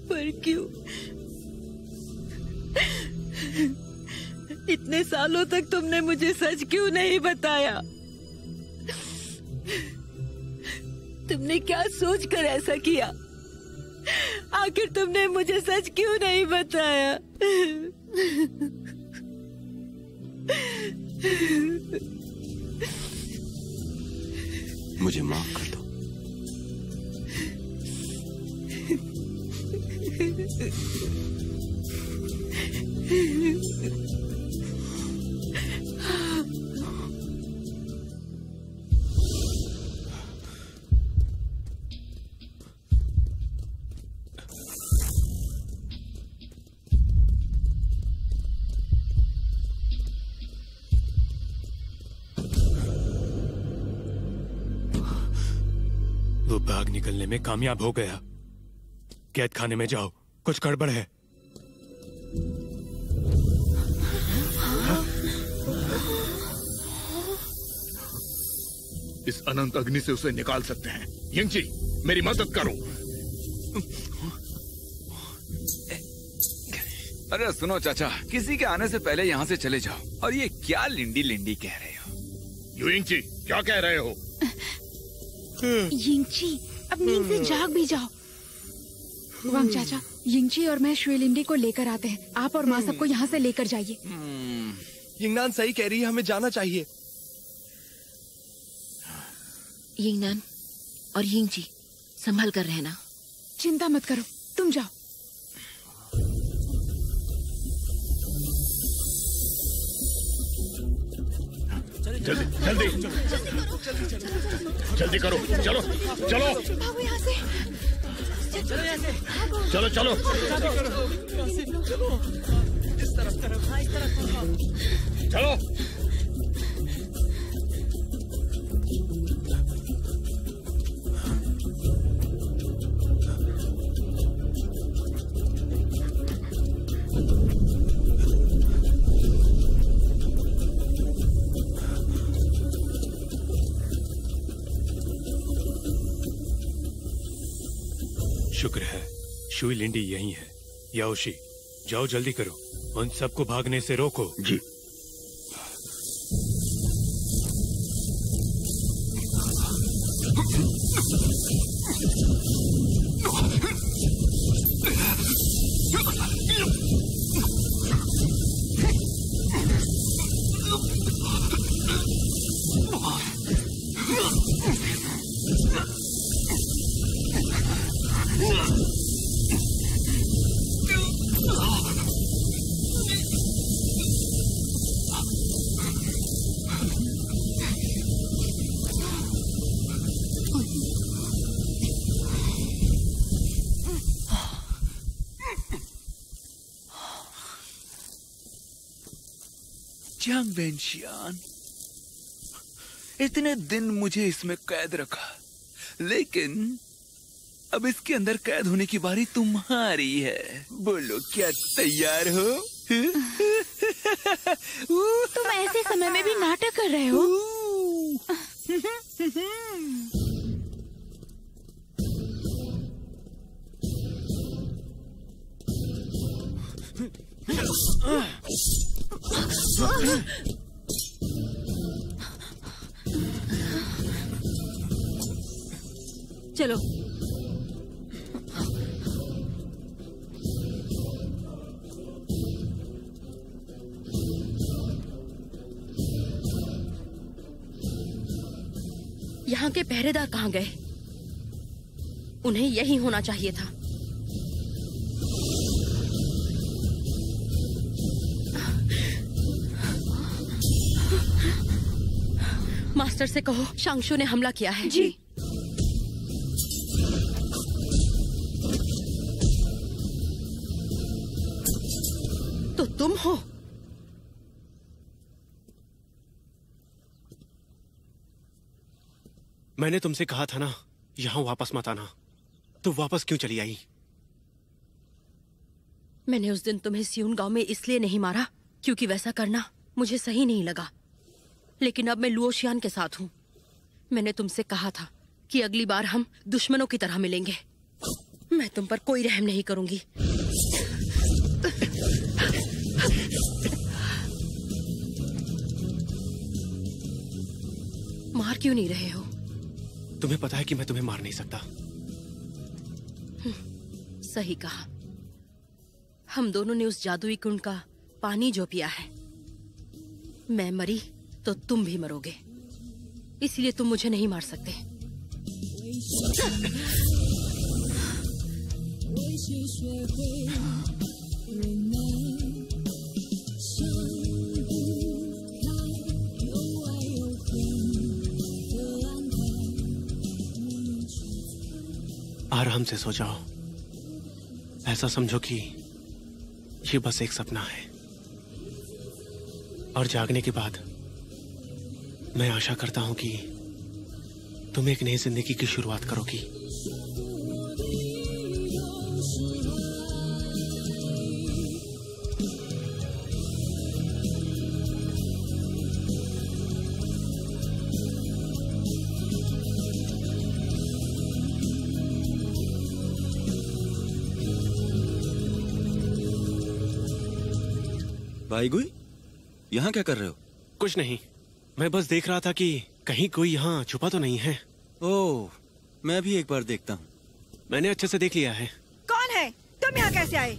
पर क्यों? इतने सालों तक तुमने मुझे सच क्यों नहीं बताया? तुमने क्या सोचकर ऐसा किया? आखिर तुमने मुझे सच क्यों नहीं बताया? मुझे माफ कर दो। वो भाग निकलने में कामयाब हो गया। कैद खाने में जाओ, कुछ गड़बड़ है। इस अनंत अग्नि से उसे निकाल सकते हैं। यिंगची, मेरी मदद करो। अरे सुनो चाचा, किसी के आने से पहले यहाँ से चले जाओ। और ये क्या लिंडी लिंडी कह रहे हो? यिंगची, क्या कह रहे हो? यिंगची, अब नींद से जाग भी जाओ। वांग चाचा, यिंगची और मैं श्वेलिंडी को लेकर आते हैं। आप और माँ सबको यहाँ से लेकर जाइए। यिंगनान सही कह रही है, हमें जाना चाहिए। यिंगनान और यिंगची, संभल कर रहना। चिंता मत करो, तुम जाओ। जल्दी जल्दी जल्दी करो। चलो चलो भागो यहाँ से। चलो यहाँ से। चलो चलो इस तरफ हाँ, इस तरफ चलो। शुक्र है शुई लिंडी यहीं है। याओशी, जाओ जल्दी करो, उन सबको भागने से रोको। जी। जियांग वेनशियान, इतने दिन मुझे इसमें कैद रखा, लेकिन अब इसके अंदर कैद होने की बारी तुम्हारी है। बोलो, क्या तैयार हो? तुम ऐसे समय में भी नाटक कर रहे हो? चलो। यहाँ के पहरेदार कहाँ गए? उन्हें यही होना चाहिए था। मास्टर से कहो शांशु ने हमला किया है। जी। तो तुम हो? मैंने तुमसे कहा था ना यहाँ वापस मत आना, तो वापस क्यों चली आई? मैंने उस दिन तुम्हें सियून गांव में इसलिए नहीं मारा क्योंकि वैसा करना मुझे सही नहीं लगा, लेकिन अब मैं लुओशियान के साथ हूँ। मैंने तुमसे कहा था कि अगली बार हम दुश्मनों की तरह मिलेंगे। मैं तुम पर कोई रहम नहीं करूंगी। मार क्यों नहीं रहे हो? तुम्हें पता है कि मैं तुम्हें मार नहीं सकता। सही कहा। हम दोनों ने उस जादुई कुंड का पानी जो पिया है, मैं मरी तो तुम भी मरोगे, इसलिए तुम मुझे नहीं मार सकते। आराम से सो जाओ। ऐसा समझो कि ये बस एक सपना है, और जागने के बाद मैं आशा करता हूं कि तुम एक नई जिंदगी की शुरुआत करोगी। भाई गुई, यहाँ क्या कर रहे हो? कुछ नहीं, मैं बस देख रहा था कि कहीं कोई यहाँ छुपा तो नहीं है। ओह, मैं भी एक बार देखता हूँ। मैंने अच्छे से देख लिया है। कौन है? तुम यहाँ कैसे आए?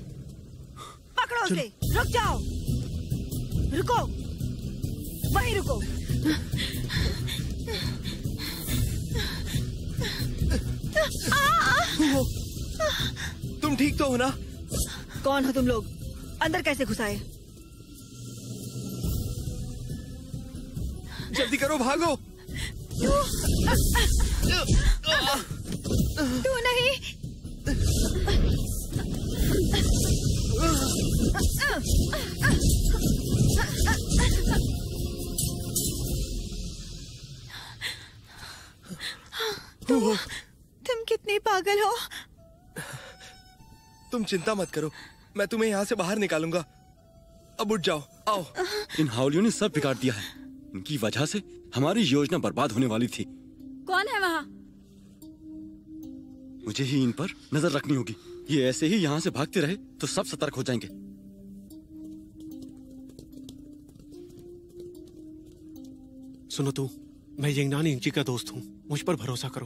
पकड़ो उसे। रुक जाओ। रुको, वहीं रुको। तुम ठीक तो हो ना? कौन हो तुम लोग? अंदर कैसे घुस आए? जल्दी करो, भागो। तू नहीं। तुम कितनी पागल हो। तुम चिंता मत करो, मैं तुम्हें यहाँ से बाहर निकालूंगा। अब उठ जाओ, आओ। इन हाउलियों ने सब बिगाड़ दिया है। इनकी वजह से हमारी योजना बर्बाद होने वाली थी। कौन है वहाँ? मुझे ही इन पर नजर रखनी होगी। ये ऐसे ही यहाँ से भागते रहे तो सब सतर्क हो जाएंगे। सुनो तू, मैं यिंगनान यिंगची का दोस्त हूँ, मुझ पर भरोसा करो।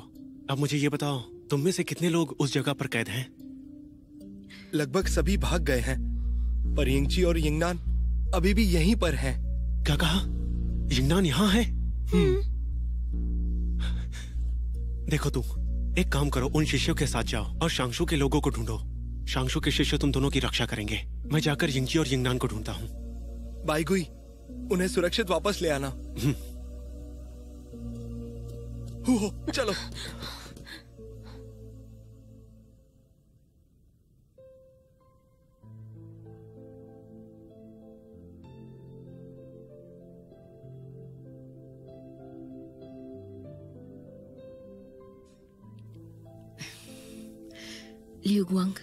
अब मुझे ये बताओ, तुम में से कितने लोग उस जगह पर कैद हैं? लगभग सभी भाग गए हैं, पर यिंगची और यिंगनान अभी भी यहीं पर हैं। क्या कहा? यिंगनान यहाँ है? देखो तू, एक काम करो, उन शिष्यों के साथ जाओ और शांशु के लोगों को ढूंढो। शांशु के शिष्य तुम दोनों की रक्षा करेंगे। मैं जाकर यिंगची और यिंगनान को ढूंढता हूँ। बाईगुई, उन्हें सुरक्षित वापस ले आना। चलो। लियू गुआंग,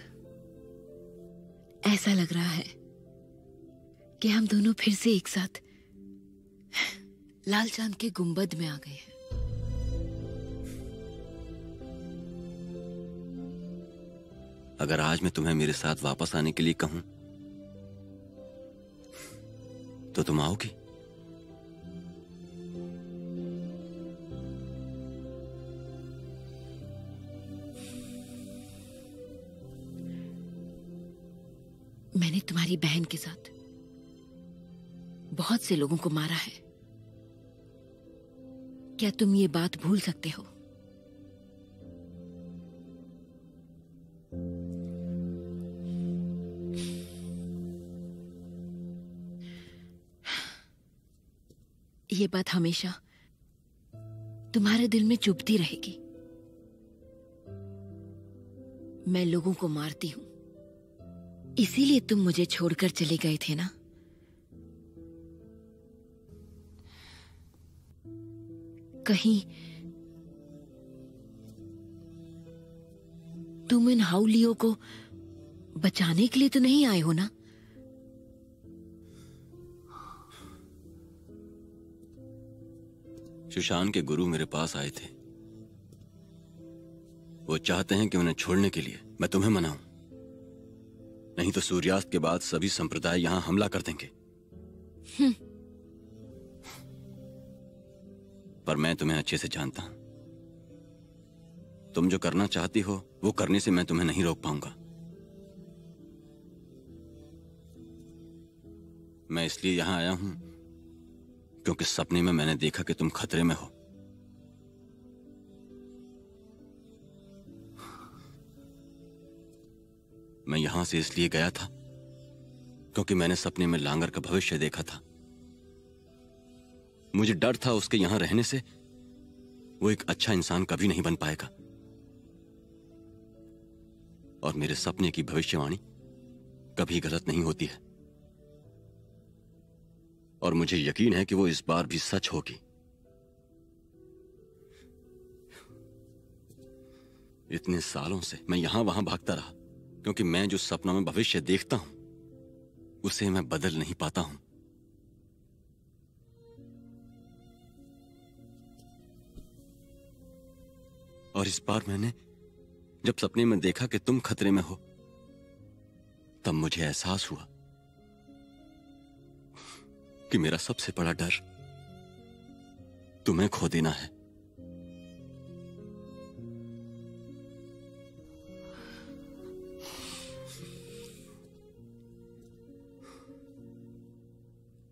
ऐसा लग रहा है कि हम दोनों फिर से एक साथ लाल चांद के गुंबद में आ गए हैं। अगर आज मैं तुम्हें मेरे साथ वापस आने के लिए कहूं तो तुम आओगी? मैंने तुम्हारी बहन के साथ बहुत से लोगों को मारा है। क्या तुम ये बात भूल सकते हो? ये बात हमेशा तुम्हारे दिल में चुभती रहेगी। मैं लोगों को मारती हूं, इसीलिए तुम मुझे छोड़कर चले गए थे ना। कहीं तुम इन हाउलियों को बचाने के लिए तो नहीं आए हो ना? सुशांत के गुरु मेरे पास आए थे। वो चाहते हैं कि उन्हें छोड़ने के लिए मैं तुम्हें मनाऊं, नहीं तो सूर्यास्त के बाद सभी संप्रदाय यहां हमला कर देंगे। पर मैं तुम्हें अच्छे से जानता हूं। तुम जो करना चाहती हो वो करने से मैं तुम्हें नहीं रोक पाऊंगा। मैं इसलिए यहां आया हूं क्योंकि सपने में मैंने देखा कि तुम खतरे में हो। मैं यहां से इसलिए गया था क्योंकि मैंने सपने में लांगर का भविष्य देखा था। मुझे डर था उसके यहां रहने से वो एक अच्छा इंसान कभी नहीं बन पाएगा। और मेरे सपने की भविष्यवाणी कभी गलत नहीं होती है, और मुझे यकीन है कि वो इस बार भी सच होगी। इतने सालों से मैं यहां वहां भागता रहा क्योंकि मैं जो सपनों में भविष्य देखता हूं उसे मैं बदल नहीं पाता हूं। और इस बार मैंने जब सपने में देखा कि तुम खतरे में हो, तब मुझे एहसास हुआ कि मेरा सबसे बड़ा डर तुम्हें खो देना है।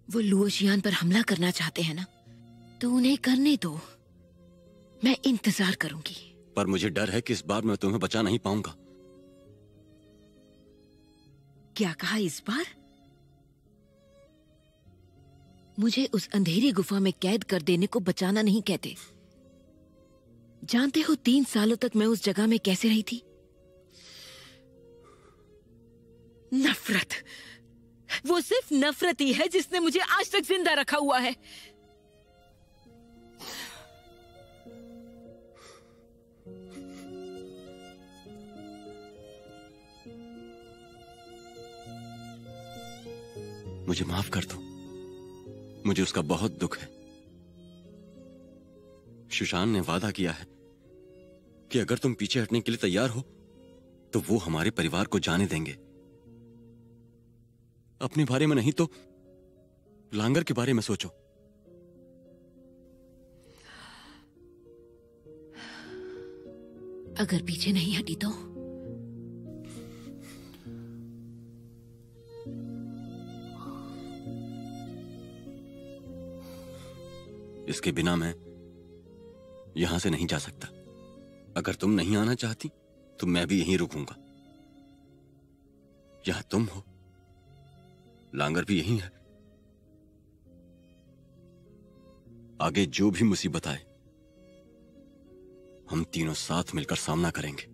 वो लुओशियान पर हमला करना चाहते हैं ना, तो उन्हें करने दो, मैं इंतजार करूंगी। पर मुझे डर है कि इस बार मैं तुम्हें बचा नहीं पाऊंगा। क्या कहा इस बार? मुझे उस अंधेरी गुफा में कैद कर देने को बचाना नहीं कहते। जानते हो 3 सालों तक मैं उस जगह में कैसे रही थी? नफरत, वो सिर्फ नफरत ही है जिसने मुझे आज तक जिंदा रखा हुआ है। मुझे माफ कर दो, मुझे उसका बहुत दुख है। सुशांत ने वादा किया है कि अगर तुम पीछे हटने के लिए तैयार हो तो वो हमारे परिवार को जाने देंगे। अपने बारे में नहीं तो लांगर के बारे में सोचो। अगर पीछे नहीं हटी तो? इसके बिना मैं यहां से नहीं जा सकता। अगर तुम नहीं आना चाहती तो मैं भी यहीं रुकूंगा। यहां तुम हो, लांगर भी यहीं है। आगे जो भी मुसीबत आए हम तीनों साथ मिलकर सामना करेंगे।